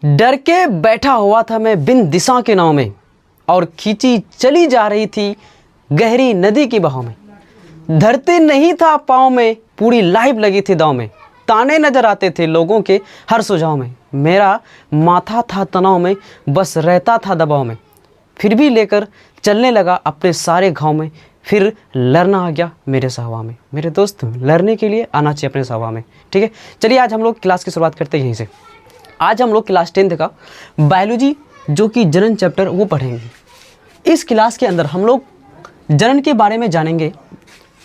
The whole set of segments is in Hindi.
डर के बैठा हुआ था मैं बिन दिशा के नाव में, और खींची चली जा रही थी गहरी नदी की बहाव में। धरते नहीं था पाँव में, पूरी लाइफ लगी थी दांव में। ताने नजर आते थे लोगों के हर सुझाव में। मेरा माथा था तनाव में, बस रहता था दबाव में। फिर भी लेकर चलने लगा अपने सारे घाव में। फिर लड़ना आ गया मेरे सहवा में। मेरे दोस्त, लड़ने के लिए आना चाहिए अपने सहवा में, ठीक है। चलिए आज हम लोग क्लास की शुरुआत करते हैं यहीं से। आज हम लोग क्लास 10th का बायोलॉजी जो कि जनन चैप्टर वो पढ़ेंगे। इस क्लास के अंदर हम लोग जनन के बारे में जानेंगे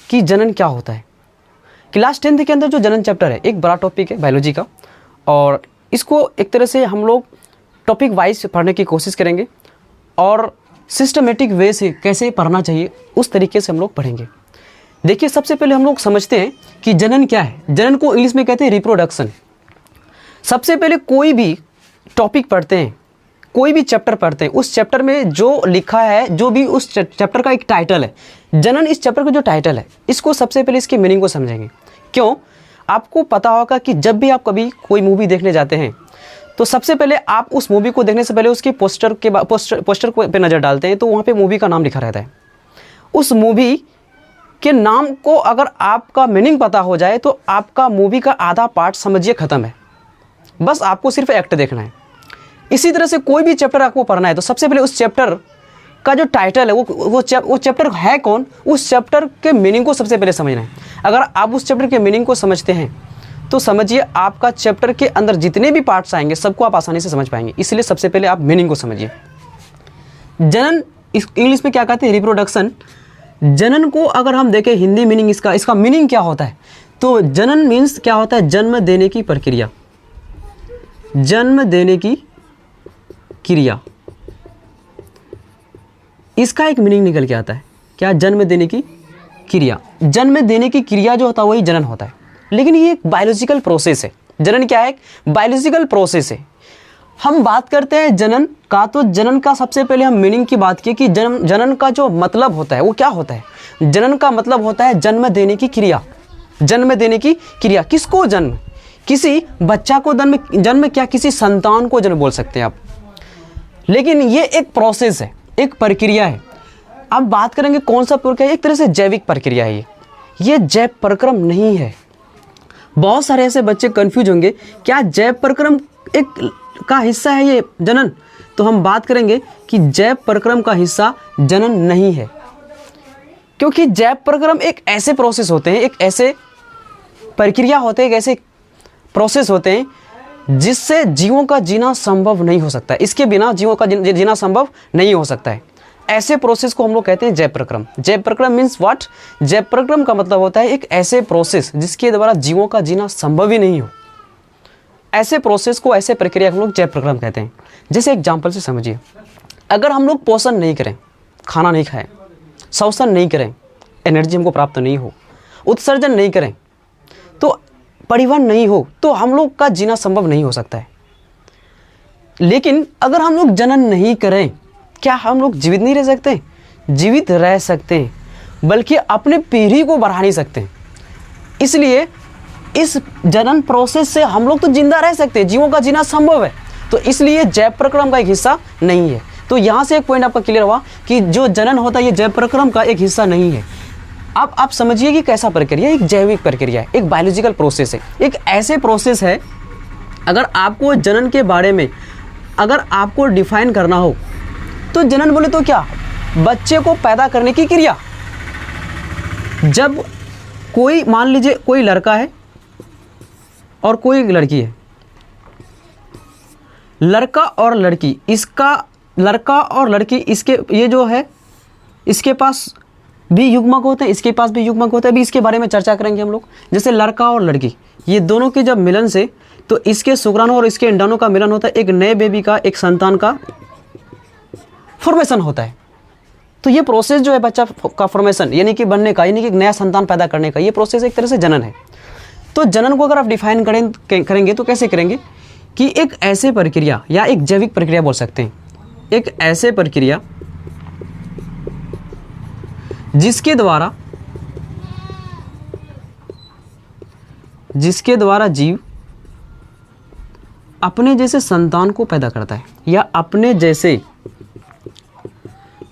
कि जनन क्या होता है। क्लास 10th के अंदर जो जनन चैप्टर है एक बड़ा टॉपिक है बायोलॉजी का, और इसको एक तरह से हम लोग टॉपिक वाइज पढ़ने की कोशिश करेंगे और सिस्टमेटिक वे से कैसे पढ़ना चाहिए उस तरीके से हम लोग पढ़ेंगे। देखिए, सबसे पहले हम लोग समझते हैं कि जनन क्या है। जनन को इंग्लिश में कहते हैं रिप्रोडक्शन। सबसे पहले कोई भी टॉपिक पढ़ते हैं, कोई भी चैप्टर पढ़ते हैं, उस चैप्टर में जो लिखा है, जो भी उस चैप्टर का एक टाइटल है, जनन इस चैप्टर का जो टाइटल है, इसको सबसे पहले इसके मीनिंग को समझेंगे। क्यों? आपको पता होगा कि जब भी आप कभी कोई मूवी देखने जाते हैं तो सबसे पहले आप उस मूवी को देखने से पहले उसके पोस्टर पे नज़र डालते हैं, तो वहाँ पे मूवी का नाम लिखा रहता है। उस मूवी के नाम को अगर आपका मीनिंग पता हो जाए तो आपका मूवी का आधा पार्ट समझिए ख़त्म है। बस आपको सिर्फ एक्ट देखना है। इसी तरह से कोई भी चैप्टर आपको पढ़ना है तो सबसे पहले उस चैप्टर का जो टाइटल है वो चैप्टर है कौन, उस चैप्टर के मीनिंग को सबसे पहले समझना है। अगर आप उस चैप्टर के मीनिंग को समझते हैं तो समझिए आपका चैप्टर के अंदर जितने भी पार्ट्स आएंगे सबको आप आसानी से समझ पाएंगे। इसलिए सबसे पहले आप मीनिंग को समझिए। जनन इंग्लिश में क्या कहते हैं? रिप्रोडक्शन। जनन को अगर हम देखें हिंदी मीनिंग इसका मीनिंग क्या होता है, तो जनन मीन्स क्या होता है? जन्म देने की प्रक्रिया। जन्म देने की क्रिया, इसका एक मीनिंग निकल के आता है। क्या? जन्म देने की क्रिया। जन्म देने की क्रिया जो होता है वही जनन होता है। लेकिन ये एक बायोलॉजिकल प्रोसेस है। जनन क्या है? बायोलॉजिकल प्रोसेस है। हम बात करते हैं जनन का, तो जनन का सबसे पहले हम मीनिंग की बात की कि जनन का जो मतलब होता है वो क्या होता है। जनन का मतलब होता है जन्म देने की क्रिया। जन्म देने की क्रिया। किसको जन्म? किसी बच्चा को जन्म क्या, किसी संतान को जन्म बोल सकते हैं आप। लेकिन ये एक प्रोसेस है, एक प्रक्रिया है। अब बात करेंगे कौन सा प्रक्रिया? एक तरह से जैविक प्रक्रिया है ये जैव प्रक्रम नहीं है। बहुत सारे ऐसे बच्चे कंफ्यूज होंगे, क्या जैव प्रक्रम एक का हिस्सा है ये जनन? तो हम बात करेंगे कि जैव प्रक्रम का हिस्सा जनन नहीं है, क्योंकि जैव प्रक्रम एक ऐसे प्रोसेस होते हैं, एक ऐसे प्रक्रिया होते हैं, एक ऐसे प्रोसेस होते हैं जिससे जीवों का जीना संभव नहीं हो सकता है। इसके बिना जीवों का जीना संभव नहीं हो सकता है। ऐसे प्रोसेस को हम लोग कहते हैं जैव प्रक्रम। जैव प्रक्रम मीन्स व्हाट? जैव प्रक्रम का मतलब होता है एक ऐसे प्रोसेस जिसके द्वारा जीवों का जीना संभव ही नहीं हो। ऐसे प्रोसेस को, ऐसे प्रक्रिया को हम लोग जैव प्रक्रम कहते हैं। जैसे एग्जाम्पल से समझिए, अगर हम लोग पोषण नहीं करें, खाना नहीं खाएं, श्वसन नहीं करें, एनर्जी हमको प्राप्त नहीं हो, उत्सर्जन नहीं करें, तो परिवहन नहीं हो, तो हम लोग का जीना संभव नहीं हो सकता है। लेकिन अगर हम लोग जनन नहीं करें, क्या हम लोग जीवित नहीं रह सकते? जीवित रह सकते हैं, बल्कि अपने पीढ़ी को बढ़ा नहीं सकते। इसलिए इस जनन प्रोसेस से हम लोग तो जिंदा रह सकते हैं, जीवों का जीना संभव है। तो इसलिए जैव प्रक्रम का एक हिस्सा नहीं है। तो यहाँ से एक पॉइंट आपका क्लियर हुआ कि जो जनन होता है ये जैव प्रक्रम का एक हिस्सा नहीं है। अब आप समझिए कि कैसा प्रक्रिया? एक जैविक प्रक्रिया है, एक बायोलॉजिकल प्रोसेस है, एक ऐसे प्रोसेस है। अगर आपको जनन के बारे में अगर आपको डिफाइन करना हो तो जनन बोले तो क्या? बच्चे को पैदा करने की क्रिया। जब कोई, मान लीजिए कोई लड़का है और कोई लड़की है, लड़का और लड़की, इसका लड़का और लड़की, इसके ये जो है इसके पास भी युग्मक होते हैं, इसके पास भी युग्मक होते हैं। अभी इसके बारे में चर्चा करेंगे हम लोग। जैसे लड़का और लड़की, ये दोनों के जब मिलन से, तो इसके शुक्राणु और इसके अंडाणु का मिलन होता है, एक नए बेबी का, एक संतान का फॉर्मेशन होता है। तो ये प्रोसेस जो है बच्चा का फॉर्मेशन यानी कि बनने का, यानी कि एक नया संतान पैदा करने का, ये प्रोसेस एक तरह से जनन है। तो जनन को अगर आप डिफाइन करेंगे तो कैसे करेंगे कि एक ऐसे प्रक्रिया या एक जैविक प्रक्रिया बोल सकते हैं, एक ऐसे प्रक्रिया जिसके द्वारा जीव अपने जैसे संतान को पैदा करता है, या अपने जैसे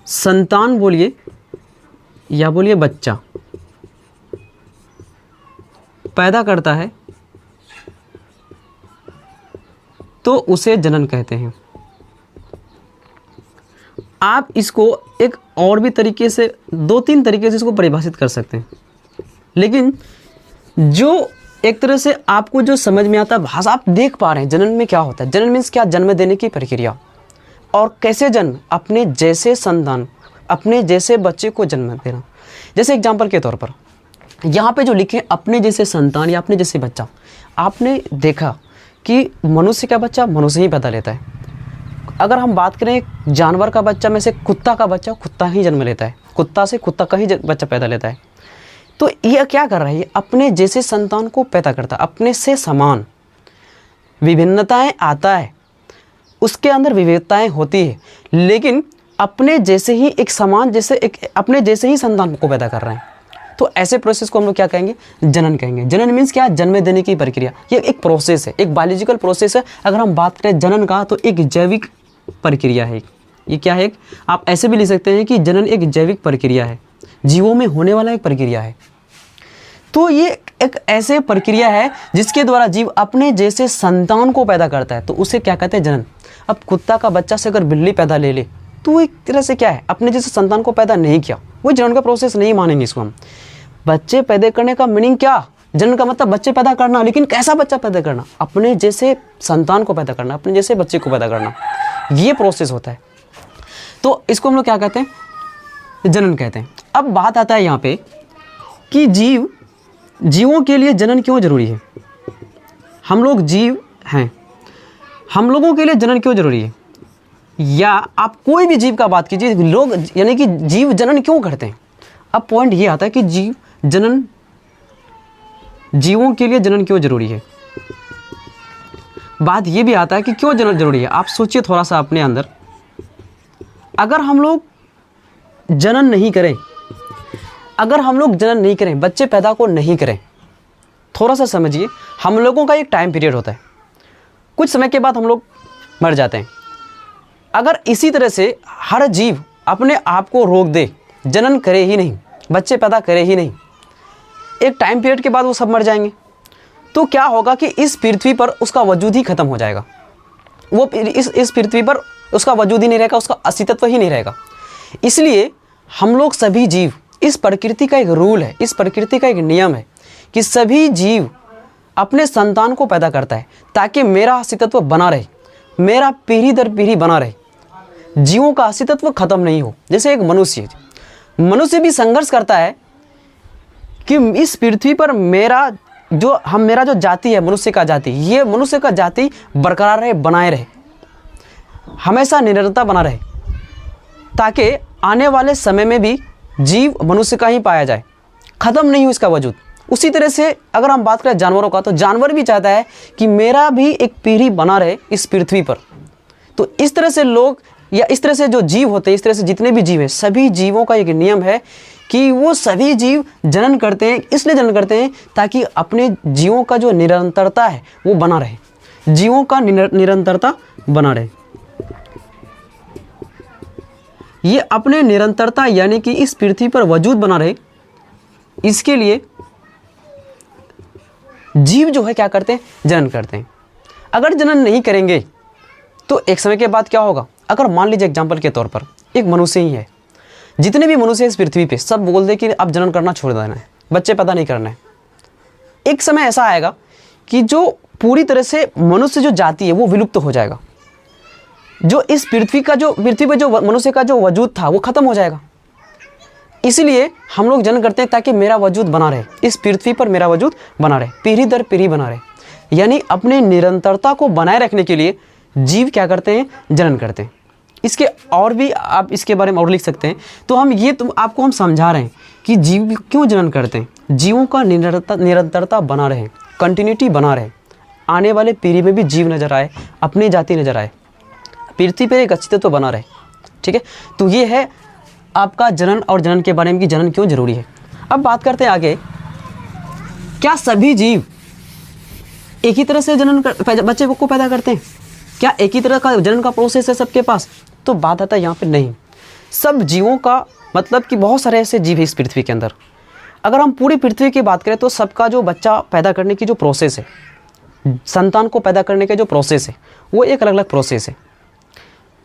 संतान बोलिए या बोलिए बच्चा पैदा करता है, तो उसे जनन कहते हैं। आप इसको एक और भी तरीके से, 2-3 तरीके से इसको परिभाषित कर सकते हैं, लेकिन जो एक तरह से आपको जो समझ में आता है भाषा, आप देख पा रहे हैं जनन में क्या होता है। जनन मीन्स क्या? जन्म देने की प्रक्रिया। और कैसे जन्म? अपने जैसे संतान, अपने जैसे बच्चे को जन्म देना। जैसे एग्जाम्पल के तौर पर यहाँ पे जो लिखे अपने जैसे संतान या अपने जैसे बच्चा, आपने देखा कि मनुष्य का बच्चा मनुष्य ही पैदा लेता है। अगर हम बात करें जानवर का बच्चा में से, कुत्ता का बच्चा कुत्ता ही जन्म लेता है, कुत्ता से कुत्ता का ही बच्चा पैदा लेता है। तो यह क्या कर रहा है? अपने जैसे संतान को पैदा करता है, अपने से समान। विभिन्नताएं आता है, उसके अंदर विविधताएं होती है, लेकिन अपने जैसे ही एक समान, जैसे एक अपने जैसे ही संतान को पैदा कर रहे हैं। तो ऐसे प्रोसेस को हम लोग क्या कहेंगे? जनन कहेंगे। जनन मीन्स क्या? जन्म देने की प्रक्रिया। ये एक प्रोसेस है, एक बायोलॉजिकल प्रोसेस है। अगर हम बात करें जनन का, तो एक जैविक प्रक्रिया है। ये क्या है? आप ऐसे भी लिख सकते हैं कि जनन एक जैविक प्रक्रिया है, जीवों में होने वाला एक प्रक्रिया है। तो ये एक ऐसे प्रक्रिया है जिसके द्वारा जीव अपने जैसे संतान को पैदा करता है, तो उसे क्या कहते हैं? जनन। अब कुत्ता का बच्चा से अगर बिल्ली पैदा ले ले, तो वो एक तरह से क्या है? अपने जैसे संतान को पैदा नहीं किया, वो जनन का प्रोसेस नहीं मानेंगे इसको हम। बच्चे पैदा करने का मीनिंग क्या? जनन का मतलब बच्चे पैदा करना, लेकिन कैसा बच्चा पैदा करना? अपने जैसे संतान को पैदा करना, अपने जैसे बच्चे को पैदा करना, ये प्रोसेस होता है। तो इसको हम लोग क्या कहते हैं? जनन कहते हैं। अब बात आता है यहाँ पे कि जीवों के लिए जनन क्यों जरूरी है? हम लोग जीव हैं, हम लोगों के लिए जनन क्यों जरूरी है? या आप कोई भी जीव का बात कीजिए, लोग यानी कि जीव जनन क्यों करते हैं? अब पॉइंट ये आता है कि जीवों के लिए जनन क्यों जरूरी है। बात ये भी आता है कि क्यों जनन जरूरी है। आप सोचिए थोड़ा सा अपने अंदर, अगर हम लोग जनन नहीं करें, बच्चे पैदा को नहीं करें, थोड़ा सा समझिए, हम लोगों का एक टाइम पीरियड होता है, कुछ समय के बाद हम लोग मर जाते हैं। अगर इसी तरह से हर जीव अपने आप को रोक दे, जनन करे ही नहीं, बच्चे पैदा करे ही नहीं, एक टाइम पीरियड के बाद वो सब मर जाएंगे, तो क्या होगा कि इस पृथ्वी पर उसका वजूद ही खत्म हो जाएगा। वो इस पृथ्वी पर उसका वजूद ही नहीं रहेगा, उसका अस्तित्व ही नहीं रहेगा। इसलिए हम लोग सभी जीव, इस प्रकृति का एक रूल है, इस प्रकृति का एक नियम है कि सभी जीव अपने संतान को पैदा करता है ताकि मेरा अस्तित्व बना रहे, मेरा पीढ़ी दर पीढ़ी बना रहे, जीवों का अस्तित्व खत्म नहीं हो। जैसे एक मनुष्य भी संघर्ष करता है कि इस पृथ्वी पर मेरा जो जाति है, मनुष्य का जाति, ये मनुष्य का जाति बरकरार रहे, बनाए रहे, हमेशा निरंतरता बना रहे, ताकि आने वाले समय में भी जीव मनुष्य का ही पाया जाए, खत्म नहीं हो इसका वजूद। उसी तरह से अगर हम बात करें जानवरों का, तो जानवर भी चाहता है कि मेरा भी एक पीढ़ी बना रहे इस पृथ्वी पर। तो इस तरह से लोग, या इस तरह से जो जीव होते हैं, इस तरह से जितने भी जीव हैं, सभी जीवों का एक नियम है कि वो सभी जीव जनन करते हैं। इसलिए जनन करते हैं ताकि अपने जीवों का जो निरंतरता है वो बना रहे, जीवों का निरंतरता बना रहे। ये अपने निरंतरता यानी कि इस पृथ्वी पर वजूद बना रहे, इसके लिए जीव जो है क्या करते हैं? जनन करते हैं। अगर जनन नहीं करेंगे तो एक समय के बाद क्या होगा? अगर मान लीजिए एग्जाम्पल के तौर पर एक मनुष्य ही है, जितने भी मनुष्य इस पृथ्वी पे सब बोल दे कि अब जनन करना छोड़ देना है, बच्चे पैदा नहीं करना है। एक समय ऐसा आएगा कि जो पूरी तरह से मनुष्य जो जाति है वो विलुप्त हो जाएगा, जो इस पृथ्वी पे जो मनुष्य का जो वजूद था वो खत्म हो जाएगा। इसलिए हम लोग जनन करते हैं ताकि मेरा वजूद बना रहे, इस पृथ्वी पर मेरा वजूद बना रहे, पीढ़ी दर पीढ़ी बना रहे। यानी अपने निरंतरता को बनाए रखने के लिए जीव क्या करते हैं? जनन करते हैं। इसके और भी आप इसके बारे में और लिख सकते हैं। तो हम आपको हम समझा रहे हैं कि जीव क्यों जनन करते हैं। जीवों का निरंतरता बना रहे, कंटिन्यूटी बना रहे, आने वाले पीढ़ी में भी जीव नजर आए, अपनी जाति नजर आए, पृथ्वी पर एक अस्तित्व तो बना रहे। ठीक है, तो ये है आपका जनन और जनन के बारे में कि जनन क्यों जरूरी है। अब बात करते हैं आगे, क्या सभी जीव एक ही तरह से बच्चे को पैदा करते हैं? क्या एक ही तरह का जनन का प्रोसेस है सबके पास? तो बात आता है यहाँ पे नहीं। सब जीवों का मतलब कि बहुत सारे ऐसे जीव हैं इस पृथ्वी के अंदर। अगर हम पूरी पृथ्वी की बात करें तो सबका जो बच्चा पैदा करने की जो प्रोसेस है, संतान को पैदा करने का जो प्रोसेस है, वो एक अलग अलग प्रोसेस है।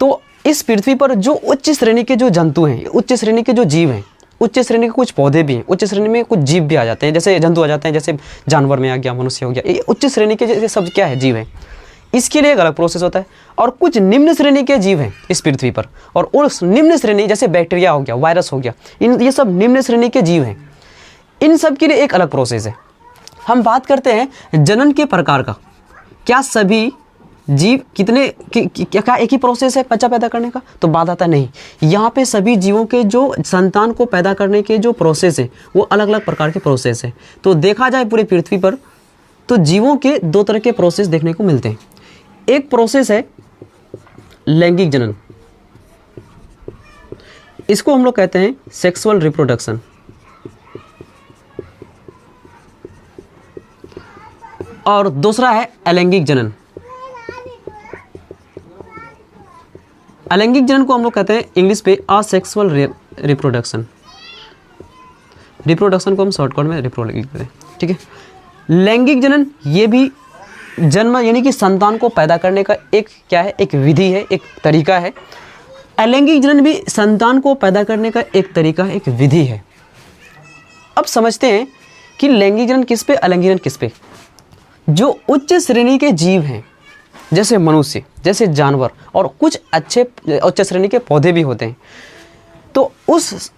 तो इस पृथ्वी पर जो उच्च श्रेणी के जो जंतु हैं, उच्च श्रेणी के जो जीव हैं, उच्च श्रेणी के कुछ पौधे भी हैं, उच्च श्रेणी में कुछ जीव भी आ जाते हैं, जैसे जंतु आ जाते हैं, जैसे जानवर में आ गया, मनुष्य हो गया, ये उच्च श्रेणी के जैसे सब क्या है, जीव हैं। इसके लिए एक अलग प्रोसेस होता है। और कुछ निम्न श्रेणी के जीव हैं इस पृथ्वी पर, और उस निम्न श्रेणी जैसे बैक्टीरिया हो गया, वायरस हो गया, ये सब निम्न श्रेणी के जीव हैं। इन सब के लिए एक अलग प्रोसेस है। हम बात करते हैं जनन के प्रकार का। क्या सभी जीव क्या एक ही प्रोसेस है बच्चा पैदा करने का? तो बात आता नहीं। यहाँ पे सभी जीवों के जो संतान को पैदा करने के जो प्रोसेस है वो अलग अलग प्रकार के प्रोसेस है। तो देखा जाए पूरी पृथ्वी पर तो जीवों के दो तरह के प्रोसेस देखने को मिलते हैं। एक प्रोसेस है लैंगिक जनन, इसको हम लोग कहते हैं सेक्सुअल रिप्रोडक्शन। और दूसरा है अलैंगिक जनन। अलैंगिक जनन को हम लोग कहते हैं इंग्लिश पे असेक्सुअल रिप्रोडक्शन। रिप्रोडक्शन को हम शॉर्टकट में रिप्रोडक्शन कहते हैं, ठीक है। लैंगिक जनन ये भी जन्म यानी कि संतान को पैदा करने का एक क्या है, एक विधि है, एक तरीका है। अलैंगिक जनन भी संतान को पैदा करने का एक तरीका है, एक विधि है। अब समझते हैं कि लैंगिक जनन किस पे, अलैंगिक जनन किस पे। जो उच्च श्रेणी के जीव हैं जैसे मनुष्य, जैसे जानवर और कुछ अच्छे उच्च श्रेणी के पौधे भी होते हैं, तो उस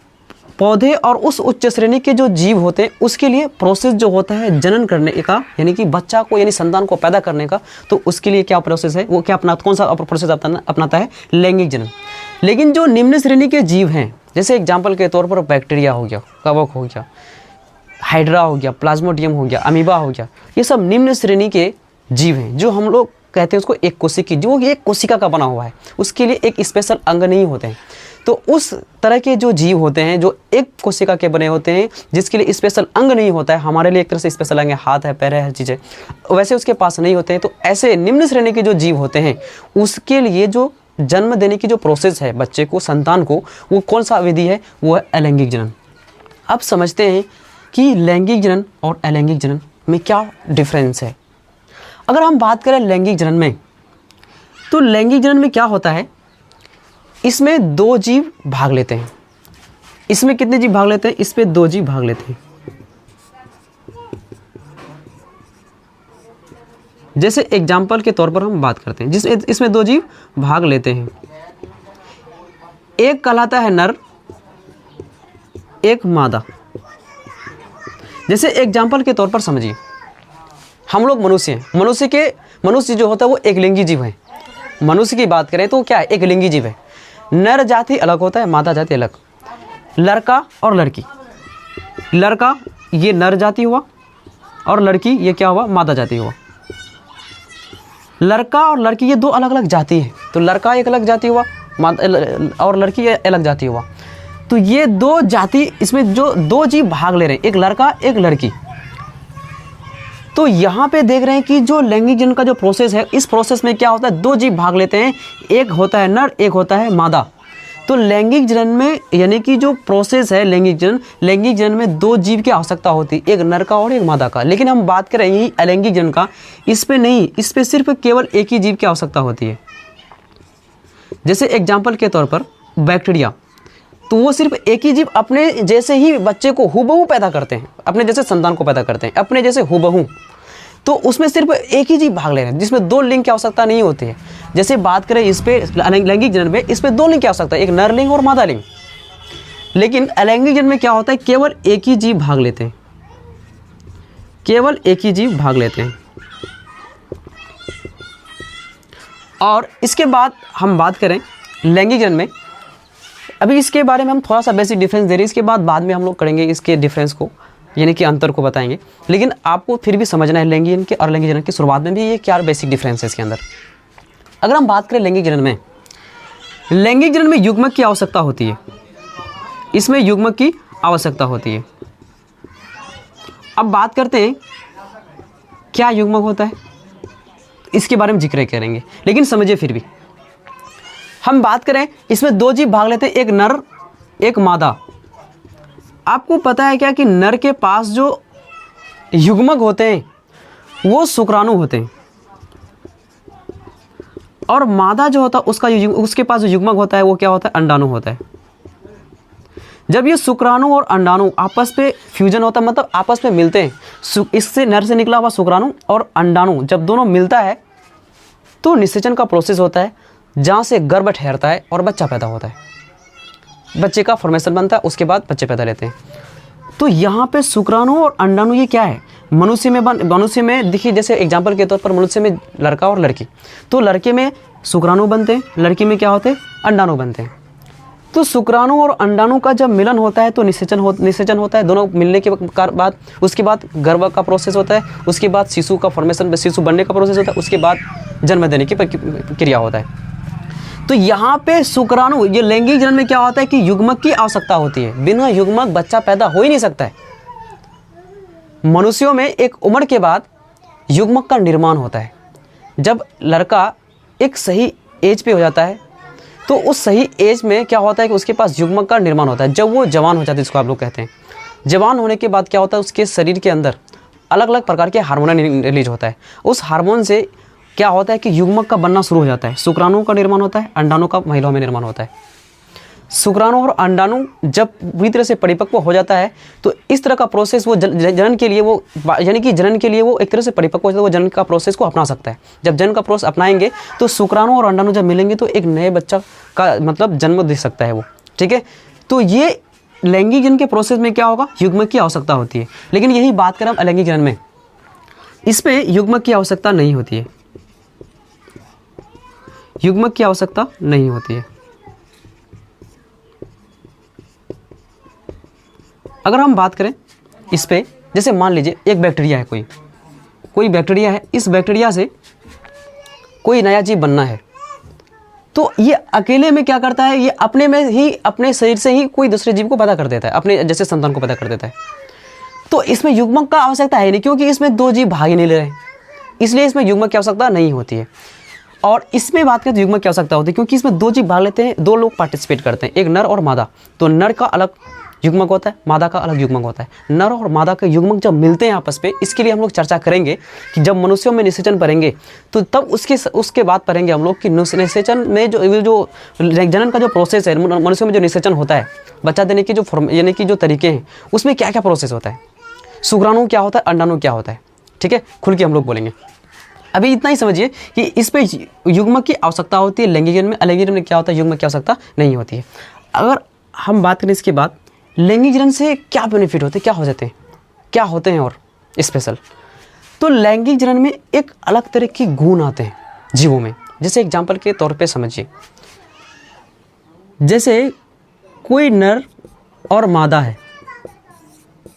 पौधे और उस उच्च श्रेणी के जो जीव होते हैं उसके लिए प्रोसेस जो होता है जनन करने का, यानी कि बच्चा को यानी संतान को पैदा करने का, तो उसके लिए क्या प्रोसेस है, वो क्या कौन सा प्रोसेस अपनाता है, लैंगिक जनन। लेकिन जो निम्न श्रेणी के जीव हैं, जैसे एग्जाम्पल के तौर पर बैक्टीरिया हो गया, कवक हो गया, हाइड्रा हो गया, प्लाज्मोडियम हो गया, अमीबा हो गया, ये सब निम्न श्रेणी के जीव हैं जो हम लोग कहते हैं उसको एक कोशिकी, जो एक कोशिका का बना हुआ है, उसके लिए एक स्पेशल अंग नहीं होते हैं। तो उस तरह के जो जीव होते हैं जो एक कोशिका के बने होते हैं, जिसके लिए स्पेशल अंग नहीं होता है, हमारे लिए एक तरह से स्पेशल अंग है, हाथ है, पैर है, हर चीज़ है, वैसे उसके पास नहीं होते हैं। तो ऐसे निम्न श्रेणी के जो जीव होते हैं उसके लिए जो जन्म देने की जो प्रोसेस है बच्चे को, संतान को, वो कौन सा विधि है, वो है अलैंगिक जनन। अब समझते हैं कि लैंगिक जनन और अलैंगिक जनन में क्या डिफरेंस है। अगर हम बात करें लैंगिक जनन में, तो लैंगिक जनन में क्या होता है, इसमें दो जीव भाग लेते हैं। इसमें कितने जीव भाग लेते हैं, इस पे दो जीव भाग लेते हैं। जैसे एग्जाम्पल के तौर पर हम बात करते हैं, जिसमें इसमें दो जीव भाग लेते हैं। एक कहलाता है नर, एक मादा। जैसे एग्जाम्पल के तौर पर समझिए, हम लोग मनुष्य हैं, मनुष्य जो होता है वो एक लिंगी जीव है। मनुष्य की बात करें तो क्या है, एक लिंगी जीव है। नर जाति अलग होता है, मादा जाति अलग। लड़का और लड़की, लड़का ये नर जाति हुआ और लड़की ये क्या हुआ, मादा जाति हुआ। लड़का और लड़की ये दो अलग अलग जाति है, तो लड़का एक अलग जाति हुआ और लड़की अलग जाति हुआ। तो ये दो जाति, इसमें जो दो जीव भाग ले रहे हैं, एक लड़का एक लड़की। तो यहाँ पे देख रहे हैं कि जो लैंगिक जनन का जो प्रोसेस है, इस प्रोसेस में क्या होता है, दो जीव भाग लेते हैं, एक होता है नर, एक होता है मादा। तो लैंगिक जनन में यानी कि जो प्रोसेस है लैंगिक जनन में दो जीव की आवश्यकता होती है, एक नर का और एक मादा का। लेकिन हम बात करें यही अलैंगिक जनन का, इस पे नहीं, इस पे सिर्फ केवल एक ही जीव की आवश्यकता होती है। जैसे एग्जाम्पल के तौर पर बैक्टीरिया, तो वो सिर्फ एक ही जीव अपने जैसे ही बच्चे को हुबहू पैदा करते हैं, अपने जैसे संतान को पैदा करते हैं, अपने जैसे हुबहू। तो उसमें सिर्फ एक ही जीव भाग ले रहे हैं, जिसमें दो लिंग की आवश्यकता नहीं होती है। जैसे बात करें इस पे लैंगिक जनन में, इस पे दो लिंग की आवश्यकता है, एक नर लिंग और मादा लिंग। लेकिन अलैंगिक जनन में क्या होता है, केवल एक ही जीव भाग लेते हैं, केवल एक ही जीव भाग लेते हैं। और इसके बाद हम बात करें लैंगिक जनन में, अभी इसके बारे में हम थोड़ा सा बेसिक डिफरेंस दे रहे हैं, इसके बाद में हम लोग करेंगे इसके डिफरेंस को, यानी कि अंतर को बताएंगे। लेकिन आपको फिर भी समझना है लैंगिक जनन के और अलैंगिक जनन की शुरुआत में भी ये क्या बेसिक डिफरेंस है इसके अंदर। अगर हम बात करें लैंगिक जनन में, लैंगिक जनन में युग्मक की आवश्यकता होती है, इसमें युग्मक की आवश्यकता होती है। अब बात करते हैं क्या युग्मक होता है। इसके बारे में जिक्र करेंगे, लेकिन समझिए फिर भी हम बात करें, इसमें दो जीव भाग लेते हैं, एक नर एक मादा। आपको पता है क्या कि नर के पास जो युग्मक होते हैं वो शुक्राणु होते हैं, और मादा जो होता है उसके पास जो युग्मक होता है वो क्या होता है, अंडाणु होता है। जब ये शुक्राणु और अंडाणु आपस में फ्यूजन होता है, मतलब आपस में मिलते हैं, इससे नर से निकला हुआ शुक्राणु और अंडाणु जब दोनों मिलता है तो निषेचन का प्रोसेस होता है, जहाँ से गर्भ ठहरता है और बच्चा पैदा होता है, बच्चे का फॉर्मेशन बनता है, उसके बाद बच्चे पैदा लेते हैं। तो यहाँ पे शुक्राणु और अंडाणु ये क्या है, मनुष्य में देखिए, जैसे एग्जाम्पल के तौर पर मनुष्य में लड़का और लड़की, तो लड़के में शुक्राणु बनते हैं, लड़की में क्या होते हैं, अंडाणु बनते हैं। तो शुक्राणु और अंडाणु का जब मिलन होता है तो निषेचन होता है, दोनों मिलने के बाद उसके बाद गर्भ का प्रोसेस होता है, उसके बाद शिशु का फॉर्मेशन, शिशु बनने का प्रोसेस होता है, उसके बाद जन्म देने की क्रिया होता है। तो यहाँ पे शुक्राणु, ये लैंगिक जनन में क्या होता है कि युग्मक की आवश्यकता होती है, बिना युग्मक बच्चा पैदा हो ही नहीं सकता है। मनुष्यों में एक उम्र के बाद युग्मक का निर्माण होता है। जब लड़का एक सही एज पे हो जाता है तो उस सही एज में क्या होता है कि उसके पास युग्मक का निर्माण होता है। जब वो जवान हो जाता है, जिसको आप लोग कहते हैं, जवान होने के बाद क्या होता है, उसके शरीर के अंदर अलग अलग प्रकार के हार्मोन रिलीज होता है। उस हार्मोन से क्या होता है कि युग्मक का बनना शुरू हो जाता है, शुक्राणु का निर्माण होता है, अंडाणु का महिलाओं में निर्माण होता है। शुक्राणु और अंडाणु जब पूरी तरह से परिपक्व हो जाता है तो इस तरह का प्रोसेस वो जनन के लिए, वो यानी कि जनन के लिए वो एक तरह से परिपक्व हो जाता है, वो जनन का प्रोसेस को अपना सकता है। जब जनन का प्रोसेस अपनाएंगे तो शुक्राणु और अंडाणु जब मिलेंगे तो एक नए बच्चा का मतलब जन्म दे सकता है वो, ठीक है। तो ये लैंगिक जनन के प्रोसेस में क्या होगा, युग्मक की आवश्यकता होती है। लेकिन यही बात करें हम अलैंगिक जनन में, इसमें युग्मक की आवश्यकता नहीं होती है, युग्मक की आवश्यकता नहीं होती है। अगर हम बात करें इस पे, जैसे मान लीजिए एक बैक्टीरिया है, कोई बैक्टीरिया है, इस बैक्टीरिया से कोई नया जीव बनना है, तो ये अकेले में क्या करता है, ये अपने में ही, अपने शरीर से ही कोई दूसरे जीव को पैदा कर देता है, अपने जैसे संतान को पैदा कर देता है। तो इसमें युग्मक का आवश्यकता है नहीं, क्योंकि इसमें दो जीव भाग ही नहीं ले रहे, इसलिए इसमें युग्मक की आवश्यकता नहीं होती है। और इसमें बात करें तो युग्मक की आवश्यकता होती है, क्योंकि इसमें दो जीव भाग लेते हैं, दो लोग पार्टिसिपेट करते हैं, एक नर और मादा। तो नर का अलग युग्मक होता है, मादा का अलग युग्मक होता है। नर और मादा के युग्मक जब मिलते हैं आपस में, इसके लिए हम लोग चर्चा करेंगे कि जब मनुष्यों में निषेचन पढ़ेंगे तो तब उसके बाद पढ़ेंगे हम लोग कि निषेचन में जो जनन का जो प्रोसेस है, मनुष्यों में जो निषेचन होता है, बच्चा देने के जो यानी कि जो तरीके हैं, उसमें क्या क्या प्रोसेस होता है, शुक्राणु क्या होता है, अंडाणु क्या होता है, ठीक है, खुल के हम लोग बोलेंगे। अभी इतना ही समझिए कि इस पे युग्मक की आवश्यकता होती है लैंगिक जनन में, अलैंगिक जनन में क्या होता है, युग्मक की आवश्यकता नहीं होती है। अगर हम बात करें इसके बाद लैंगिक जनन से क्या बेनिफिट होते हैं, क्या हो जाते हैं, क्या होते हैं और स्पेशल, तो लैंगिक जनन में एक अलग तरह के गुण आते हैं जीवों में। जैसे एग्जाम्पल के तौर पे समझिए, जैसे कोई नर और मादा है,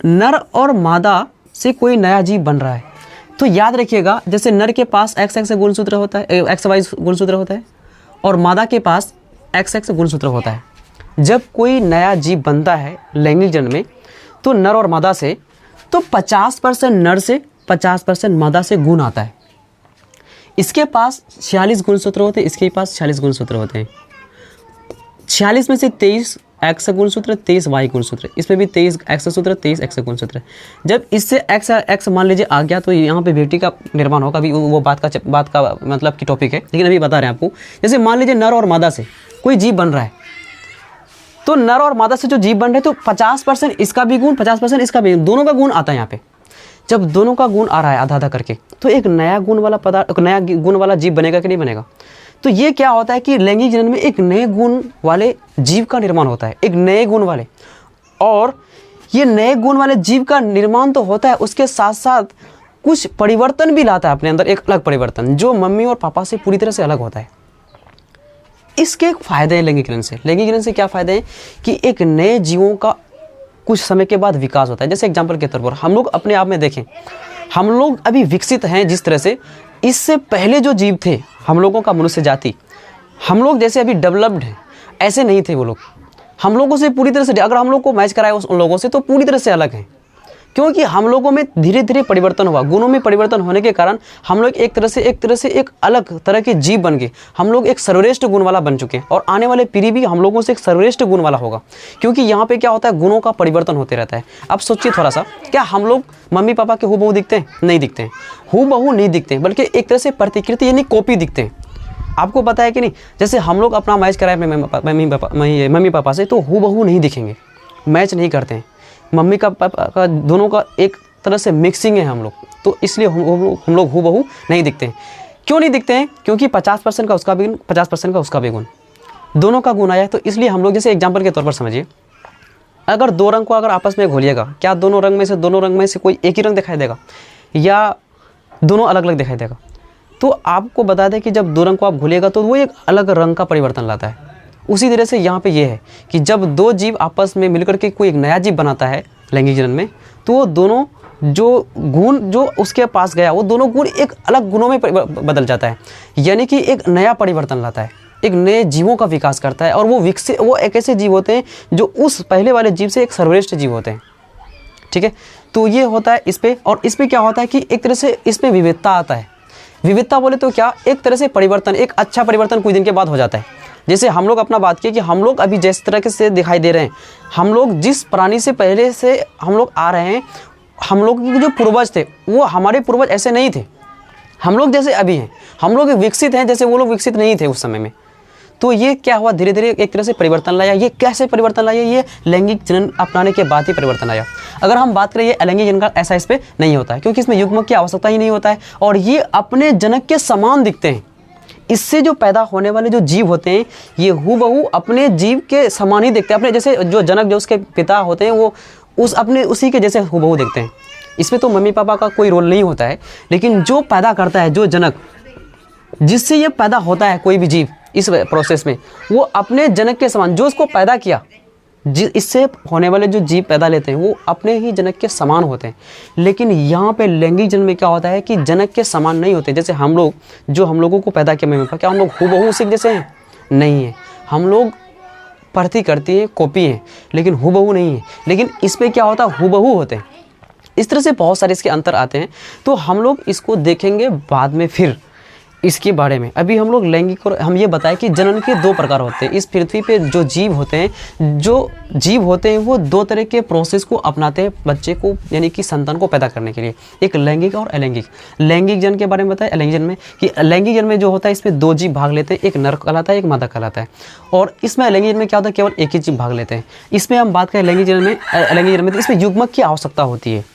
नर और मादा से कोई नया जीव बन रहा है, तो याद रखिएगा, जैसे नर के पास XX गुणसूत्र होता है, XY गुणसूत्र होता है, और मादा के पास XX गुणसूत्र होता है। जब कोई नया जीव बनता है लैंगिक जनन में, तो नर और मादा से तो 50% नर से 50% मादा से गुण आता है। इसके पास 46 गुणसूत्र होते हैं, इसके पास 46 गुणसूत्र होते हैं। 46 में से 23 X गुणसूत्र, 23 Y गुणसूत्र, इसमें भी 23 X सूत्र, 23 X गुणसूत्र। जब इससे X मान लीजिए आ गया तो यहाँ पे बेटी का निर्माण होगा। अभी वो बात का मतलब की टॉपिक है, लेकिन अभी बता रहे हैं आपको। जैसे मान लीजिए नर और मादा से कोई जीव बन रहा है, तो नर और मादा से जो जीव बन रहे हैं तो 50% इसका भी गुण, 50% इसका भी, दोनों का गुण आता है यहाँ पे। जब दोनों का गुण आ रहा है आधा आधा करके, तो एक नया गुण वाला पदार्थ, नया गुण वाला जीव बनेगा कि नहीं बनेगा। तो ये क्या होता है कि लैंगिक जनन में एक नए गुण वाले जीव का निर्माण होता है, एक नए गुण वाले, और ये नए गुण वाले जीव का निर्माण तो होता है, उसके साथ साथ कुछ परिवर्तन भी लाता है अपने अंदर, एक अलग परिवर्तन जो मम्मी और पापा से पूरी तरह से अलग होता है। इसके फायदे हैं लैंगिक जनन से। लैंगिक जनन से क्या फायदे हैं कि एक नए जीवों का कुछ समय के बाद विकास होता है। जैसे एग्जाम्पल के तौर पर हम लोग अपने आप में देखें, हम लोग अभी विकसित हैं जिस तरह से, इससे पहले जो जीव थे हम लोगों का मनुष्य जाति, हम लोग जैसे अभी डेवलप्ड हैं ऐसे नहीं थे वो लोग। हम लोगों से पूरी तरह से, अगर हम लोग को मैच कराए उन लोगों से, तो पूरी तरह से अलग हैं। क्योंकि हम लोगों में धीरे धीरे परिवर्तन हुआ, गुणों में परिवर्तन होने के कारण हम लोग एक तरह से एक अलग तरह के जीव बन गए। हम लोग एक सर्वश्रेष्ठ गुण वाला बन चुके हैं और आने वाले पीढ़ी भी हम लोगों से एक सर्वश्रेष्ठ गुण वाला होगा, क्योंकि यहाँ पे क्या होता है, गुणों का परिवर्तन होते रहता है। अब सोचिए थोड़ा सा, क्या हम लोग मम्मी पापा के हूबहू दिखते हैं? नहीं दिखते हैं, हूबहू नहीं दिखते हैं, बल्कि एक तरह से प्रतिकृति यानी कॉपी दिखते हैं। आपको पता है कि नहीं, जैसे हम लोग अपना मैच कराए अपने मम्मी पापा से, तो हूबहू नहीं दिखेंगे, मैच नहीं करते हैं। मम्मी का पापा का दोनों का एक तरह से मिक्सिंग है हम लोग, तो इसलिए हम लोग हूबहू नहीं दिखते हैं। क्यों नहीं दिखते हैं? क्योंकि 50% का उसका भी गुण, 50% का उसका भी गुण, दोनों का गुण आया है। तो इसलिए हम लोग, जैसे एग्जाम्पल के तौर पर समझिए, अगर दो रंग को अगर आपस में घोलिएगा, क्या दोनों रंग में से कोई एक ही रंग दिखाई देगा या दोनों अलग अलग दिखाई देगा? तो आपको बता दें कि जब दो रंग को आप घोलिएगा तो वो एक अलग रंग का परिवर्तन लाता है। उसी तरह से यहाँ पे ये है कि जब दो जीव आपस में मिलकर के कोई एक नया जीव बनाता है लैंगिक जनन में, तो वो दोनों जो गुण जो उसके पास गया, वो दोनों गुण एक अलग गुणों में बदल जाता है, यानी कि एक नया परिवर्तन लाता है, एक नए जीवों का विकास करता है। और वो एक ऐसे जीव होते हैं जो उस पहले वाले जीव से एक सर्वश्रेष्ठ जीव होते हैं। ठीक है, तो ये होता है इस पे। और इस पे क्या होता है कि एक तरह से इसमें विविधता आता है। विविधता बोले तो क्या, एक तरह से परिवर्तन, एक अच्छा परिवर्तन कुछ दिन के बाद हो जाता है। जैसे हम लोग अपना बात किए कि हम लोग अभी जिस तरह से दिखाई दे रहे हैं, हम लोग जिस प्राणी से पहले से हम लोग आ रहे हैं, हम लोग के जो पूर्वज थे वो हमारे पूर्वज ऐसे नहीं थे। हम लोग जैसे अभी हैं, हम लोग विकसित हैं जैसे वो लोग विकसित नहीं थे उस समय में। तो ये क्या हुआ, धीरे धीरे एक तरह से परिवर्तन लाया। ये कैसे परिवर्तन लाया? ये लैंगिक जनन अपनाने के बाद ही परिवर्तन आया। अगर हम बात करें ये अलैंगिक जनन का, ऐसा इस पर नहीं होता है, क्योंकि इसमें युग्मक की आवश्यकता ही नहीं होता है और ये अपने जनक के समान दिखते हैं। इससे जो पैदा होने वाले जो जीव होते हैं, ये हूबहू अपने जीव के समान ही दिखते हैं। अपने जैसे जो जनक, जो उसके पिता होते हैं, वो उसी के जैसे हूबहू दिखते हैं। इसमें तो मम्मी पापा का कोई रोल नहीं होता है, लेकिन जो पैदा करता है, जो जनक, जिससे ये पैदा होता है कोई भी जीव इस प्रोसेस में, वो अपने जनक के समान, जो उसको पैदा किया, इससे होने वाले जो जीव पैदा लेते हैं वो अपने ही जनक के समान होते हैं। लेकिन यहाँ पे लैंगिक जनन में क्या होता है कि जनक के समान नहीं होते। जैसे हम लोग, जो हम लोगों को पैदा किया मम्मी पापा, क्या हम लोग हूबहू उसी जैसे हैं? नहीं है, हम लोग प्रति करती है, कॉपी है, लेकिन हूबहू नहीं है। लेकिन इस पर क्या होता है, हूबहू होते हैं। इस तरह से बहुत सारे इसके अंतर आते हैं, तो हम लोग इसको देखेंगे बाद में फिर इसके बारे में। अभी हम लोग लैंगिक, और हम ये बताएं कि जनन के दो प्रकार होते हैं। इस पृथ्वी पे जो जीव होते हैं, वो दो तरह के प्रोसेस को अपनाते हैं बच्चे को, यानी कि संतान को पैदा करने के लिए, एक लैंगिक और अलैंगिक। लैंगिक जनन के बारे में बताएं अलैंगिक जनन में कि लैंगिक जनन में जो होता है, इसमें दो जीव भाग लेते हैं, एक नर कहलाता है, एक मादा कहलाता है। और इसमें अलैंगिक जनन में क्या होता है, केवल एक ही जीव भाग लेते हैं। इसमें हम बात करें अलैंगिक जनन में, तो इसमें युग्मक की आवश्यकता होती है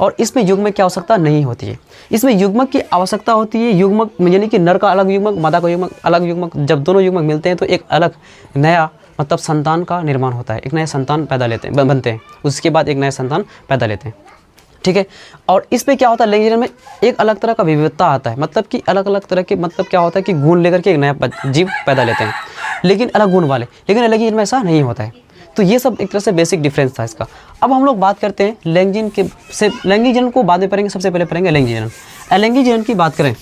और इसमें युग्मक की आवश्यकता नहीं होती है। इसमें युग्मक की आवश्यकता होती है, युग्मक यानी कि नर का अलग युग्मक, मादा का युग्मक अलग युग्मक। जब दोनों युग्मक मिलते हैं तो एक अलग नया मतलब संतान का निर्माण होता है, एक नया संतान पैदा बनते हैं, उसके बाद एक नया संतान पैदा लेते हैं। ठीक है, और इस पे क्या होता है, लैंगिक जनन में एक अलग तरह का विविधता आता है, मतलब कि अलग अलग तरह के, मतलब क्या होता है कि गुण लेकर के एक नया जीव पैदा लेते हैं, लेकिन अलग गुण वाले। लेकिन लैंगिक जनन में ऐसा नहीं होता है। तो ये सब एक तरह से बेसिक डिफरेंस था इसका। अब हम लोग बात करते हैं लैंगिक जनन को बाद में पढ़ेंगे, सबसे पहले पढ़ेंगे अलैंगिक जनन। अलैंगिक जनन की बात करें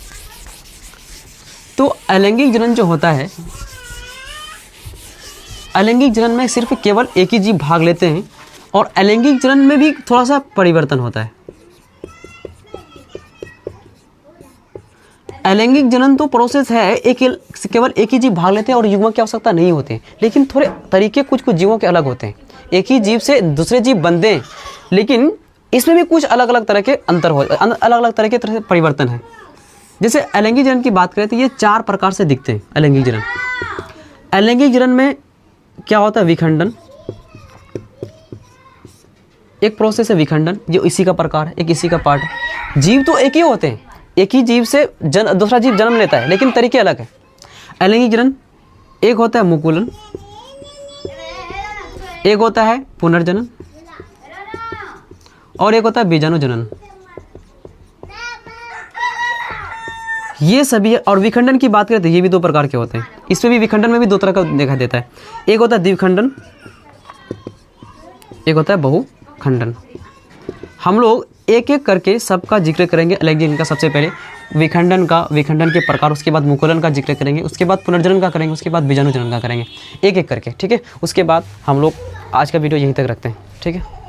तो अलैंगिक जनन जो होता है, अलैंगिक जनन में सिर्फ केवल एक ही जीव भाग लेते हैं और अलैंगिक जनन में भी थोड़ा सा परिवर्तन होता है। अलैंगिक जनन तो प्रोसेस है, केवल एक ही जीव भाग लेते हैं और युग्मक की आवश्यकता नहीं होती है, लेकिन थोड़े तरीके कुछ जीवों के अलग होते हैं। एक ही जीव से दूसरे जीव बनते हैं, लेकिन इसमें भी कुछ अलग अलग तरह के अंतर हो, अलग अलग तरह के परिवर्तन है। जैसे अलैंगिक जनन की बात करें तो ये 4 प्रकार से दिखते हैं अलैंगिक जनन। अलैंगिक जनन में क्या होता है, विखंडन एक प्रोसेस है, विखंडन जो इसी का प्रकार है, एक इसी का पार्ट है। जीव तो एक ही होते हैं, एक ही जीव से दूसरा जीव जन्म लेता है, लेकिन तरीके अलग है। अलैंगिक जनन एक होता है मुकुलन, एक होता है पुनर्जनन और एक होता है बीजाणु जनन। ये सभी है। और विखंडन की बात करें तो ये भी 2 प्रकार के होते हैं। इसमें भी विखंडन में भी 2 तरह का देखा देता है, एक होता है द्विखंडन, एक होता है बहुखंडन। हम लोग एक एक करके सबका जिक्र करेंगे। अलैंगिक जनन का सबसे पहले विखंडन के प्रकार, उसके बाद मुकुलन का जिक्र करेंगे, उसके बाद पुनर्जनन का करेंगे, उसके बाद बीजाणु जनन का करेंगे, एक एक करके। ठीक है, उसके बाद हम लोग आज का वीडियो यहीं तक रखते हैं। ठीक है।